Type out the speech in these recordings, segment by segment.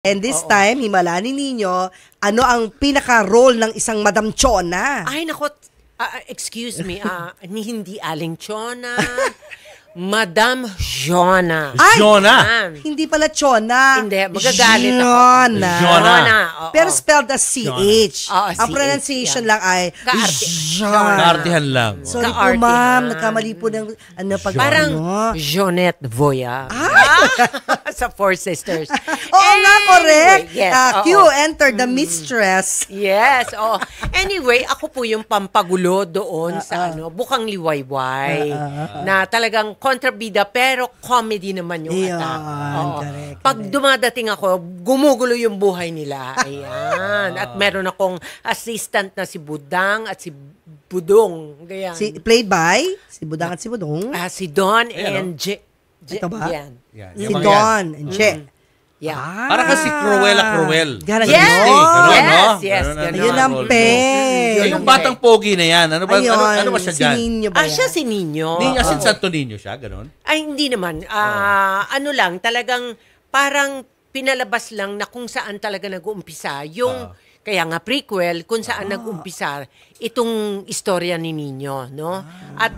And this time, himala ni Nino, ano ang pinaka-role ng isang Madam Chona? Ay, nako, excuse me, hindi Aling Chona, Madam Jona. Ay, Jona. Hindi pala Chona. Hindi, magagalit ako. Jona. Jona, oo. Pero spelled as CH. Oo, Ang CH, pronunciation yeah. lang ay Jona. Kaartihan lang. Sorry po, Kaartihan. ma'am. Nagkamali po ng Parang ano. Jonette Voya. Sa Four Sisters. Oo nga, correct. Yes, Q, oo. enter the mistress. Yes, oh. Anyway, ako po yung pampagulo doon sa Bukang Liwayway. Na talagang kontrabida pero comedy naman yung Ayan, attack. correct, Pag dumadating ako, gumugulo yung buhay nila. Ayan. At meron akong assistant na si Budang at si Budong. Ganyan. Played by si Budang at si Budong. Si Don Ayan, and Je. Ito ba? Yan. Yan. Si Yung mga Don and Che. Yeah. Parang kasi Cruella Cruel. Ganun, Yes! ganon. Yes, no? yes, Ganun ganon. Yun ang pe. Yung batang pogi na yan. Ano ba, ano ba siya si dyan? Nino ba yan? Siya si Nino. Niño, sin Santo Niño siya, gano'n? Ay, hindi naman. Ano lang, talagang parang pinalabas lang na kung saan talaga nag-uumpisa. Yung, kaya nga prequel, kung saan nag-uumpisa itong istorya ni Nino, no? At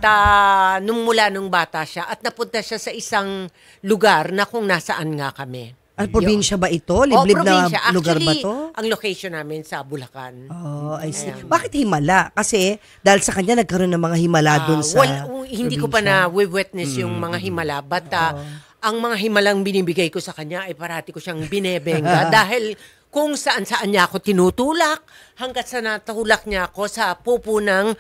nung mula nung bata siya, at napunta siya sa isang lugar na kung nasaan nga kami. Ang probinsya ba ito? Liblib na probinsya. lugar ba Actually, to? ang location namin sa Bulacan. Oh, I see. Ayan. Bakit himala? Kasi dahil sa kanya nagkaroon ng mga himala dun sa Hindi ko pa na-witness yung mga himala, but ang mga himalang binibigay ko sa kanya ay parati ko siyang binebenga dahil kung saan-saan niya ako tinutulak hanggat sa natulak niya ako sa pupo ng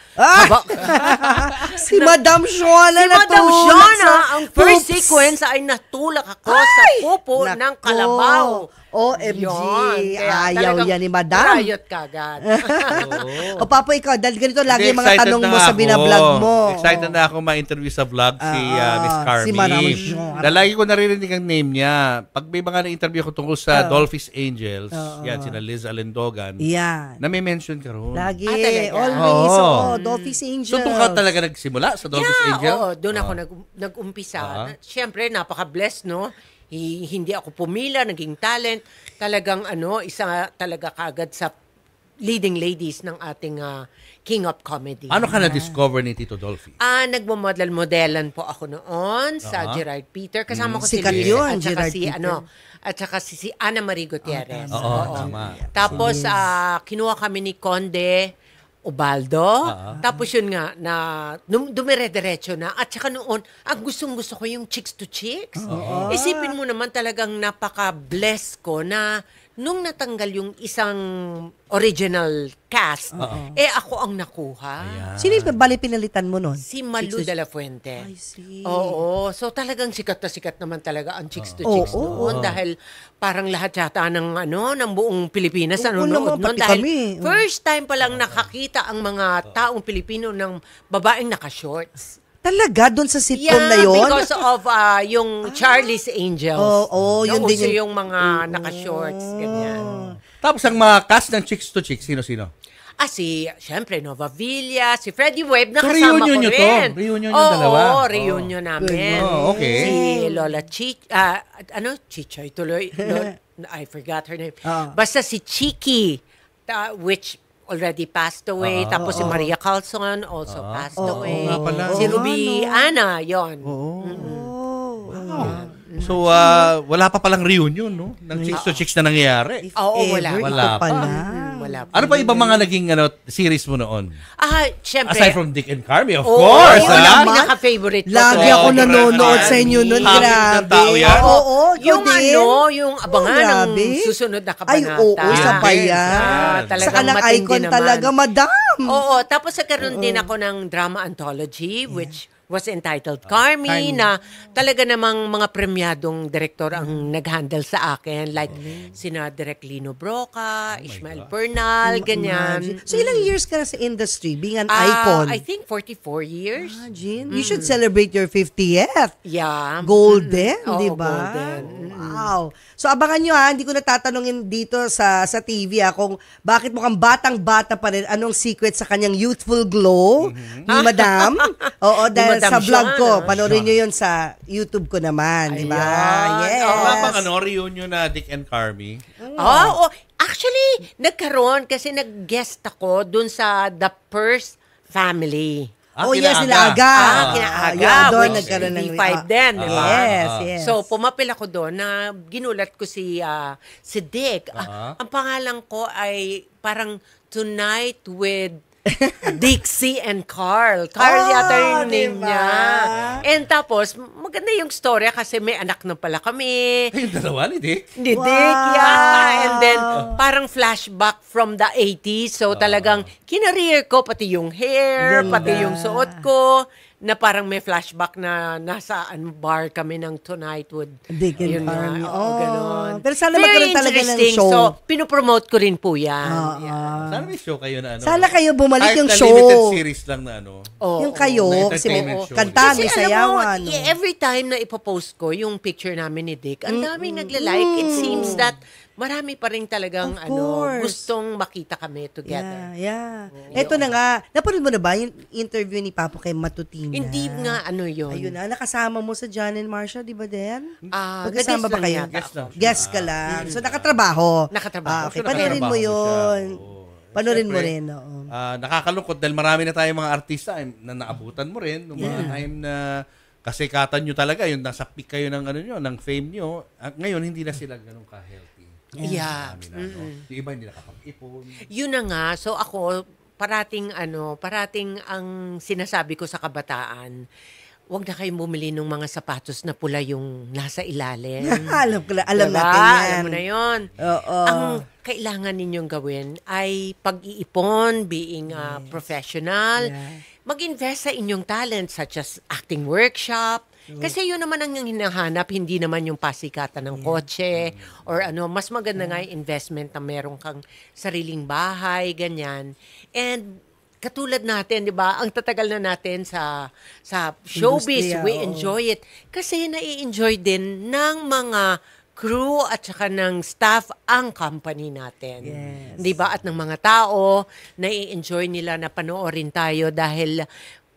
si Madam Shona Si Madam natulak Shona, sa ang first poops. sequence ay natulak ako sa pupo Nako. ng kalabaw. OMG. Yun. Kaya Ayaw talagang yan ni Madam. riot kagad. O Papa, ikaw, dahil ganito lagi Hindi, mga excited tanong na mo sa ako. binablog mo. Excited na ako ma-interview sa vlog si Miss Carmi. si Madam Shona. Dahil lagi ko naririnig ang name niya. Pag may mga na-interview ko tungkol sa Dolphins Angels, yan, sina Liz Alendogan, Yan. na may mention ka ron. Lagi. talaga? Always. Oo. Dolphins Angels. So, doon ka talaga nagsimula sa Dolphins Angel? Oo, doon ako nag-umpisa. Siyempre, napaka-blessed, no? Hindi ako pumila, naging talent. Talagang isa talaga kagad sa leading ladies ng ating King of Comedy. Ano ka na-discover ni Tito Dolphy? Nagmo-modelan po ako noon sa Gerard Peter. Kasama ko Sikat si Liz yun, at saka Gerard si Peter. at saka si Ana Marie Gutierrez. Oo, tama. Tapos kinuha kami ni Conde Ubaldo. Tapos yun nga, na dumire-diretso na. At saka noon, ang gustong-gusto ko yung Chicks to Chicks. Isipin mo naman talagang napaka-bless ko na nung natanggal yung isang original cast, ako ang nakuha. Sino yung bali pinalitan mo nun? Si Malu de la Fuente. I see. Oo. So talagang sikat na sikat naman talaga ang Chicks to Chicks noon dahil parang lahat yata ng ng buong Pilipinas nanonood noon pati dahil kami. first time pa lang nakakita ang mga taong Pilipino ng babaeng naka-shorts. Talaga? Doon sa sitcom na yun? Because of yung Charlie's Angels. yun din Nauso yung- yung mga naka-shorts, ganyan. Tapos ang mga cast ng Chicks to Chicks, sino-sino? Syempre, Nova Villa, si Freddie Webb, So, nakasama reunion ko nyo rin. to? Reunion yung dalawa? Oo, reunion namin. Oh, okay. Si Lola Chichay tuloy. I forgot her name. Basta si Chiki, which already passed away. Tapos si Maria Carlson also passed away. nga pala. Si Ruby Ana, yon. So, wala pa palang reunion, no? Ng Chicks to Chicks na nangyayari. Oo, wala. Ever, Wala ito pa. pala. Wala pa. Ano pa ibang mga naging series mo noon? Siyempre. Aside from Dick and Carmi, of Oo, course. yun ah. ang Naman. pinaka-favorite ko. Lagi to. ako Oh, nanonood grabe. sa inyo nun. Happy Grabe. ng tao yan. Oo, ikaw yung din. yung abangan ng grabe. susunod na Ay, kabanata. oo, isa pa yan. Talagang Saka ng matindi icon naman. talaga, madam. Oo, tapos nagkaroon din ako ng drama anthology, which was entitled Carmi, na talaga namang mga premyadong direktor ang nag-handle sa akin. Like, sina Direk Lino Broca, Ishmael Bernal, ganyan. So, ilang years ka na sa industry, being an icon? I think 44 years. Imagine. You should celebrate your 50th. Yeah. Golden, Oo, di ba? golden. Wow. So abangan nyo hindi ko natatanungin dito sa TV kung bakit mukhang batang-bata pa rin, anong secret sa kanyang youthful glow ni Madam. Oo, dahil sa vlog ko. Sean, Panoorin nyo yun sa YouTube ko naman, di ba? Ayan. Yes. Oo. Wala bang reunion na Dick and Carmi? Oo. Actually, nagkaroon kasi nag-guest ako dun sa The Purse Family. Oh, yes, kina nila Aga. Kinaaga. Yeah, doon which nagkaroon ng... D5 din, di ba? Yes, yes. So, pumapil ako doon na ginulat ko si Dick. Ang pangalan ko ay parang Tonight with Dixie and Carl. Carl yata yung name diba? niya. And tapos, maganda yung story kasi may anak na pala kami. Yung dalawa ni Dick? Ni Wow. Dick, yeah. And then, parang flashback from the 80s. So, talagang kinareer ko, pati yung hair, Ganda. pati yung suot ko, na parang may flashback na nasa bar kami ng Tonight with Dick and yun nga. Carmi. Oo, Oh. ganon. Pero sana Very magkaroon talaga ng interesting. show. So, pinopromote ko rin po yan. Sana may show kayo na Sana kayo bumalik Kahit yung na show. limited series lang na Oo. Yung kayo, Na kasi entertainment show. kanta, may Kasi alam mo, sayawan. every time na ipopost ko yung picture namin ni Dick, ang daming nagla-like. It seems that marami pa rin talagang Of course. gustong makita kami together. Yeah. Ito na nga. Napanood mo na ba yung interview ni Papo kay Matutina? Hindi nga yun. Ayun na, nakasama mo sa John and Marcia, di ba, Den? nag-guest Magkasama ba lang kayo? yata Guest lang. Guest ka lang. So, nakatrabaho. Nakatrabaho. Okay, So, panoorin mo nakatrabaho yun. siya. Oo. Panoorin mo Siyempre, rin, oo. nakakalungkot dahil marami na tayong mga artista na naabutan mo rin noong mga time na kasikatan nyo talaga, yung nasa peak kayo ng ng fame nyo. Ngayon, hindi na sila ganun ka-healthy. Yeah. Marami na, no? Yung iba hindi nakapag-ipon. Yun na nga. So ako, parating ang sinasabi ko sa kabataan, huwag na kayong bumili ng mga sapatos na pula yung nasa ilalim. alam Diba? natin yan. Alam mo na yun. Oo. Ang kailangan ninyong gawin ay pag-iipon, being a professional, Yeah. mag-invest sa inyong talent such as acting workshop. Kasi yun naman ang hinahanap, hindi naman yung pasikatan ng kotse or mas maganda nga yung investment na meron kang sariling bahay, ganyan. And katulad natin, 'di ba? Ang tatagal na natin sa showbiz, Industriya, we oo. enjoy it kasi nai-enjoy din ng mga crew at saka ng staff ang company natin. Yes. 'Di ba? At ng mga tao, nai-enjoy nila na panoorin tayo dahil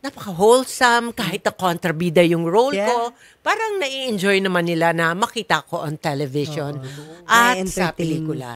napaka-wholesome, kahit na kontrabida yung role Yeah. ko, parang nai-enjoy naman nila na makita ko on television at sa May entertain. pelikula.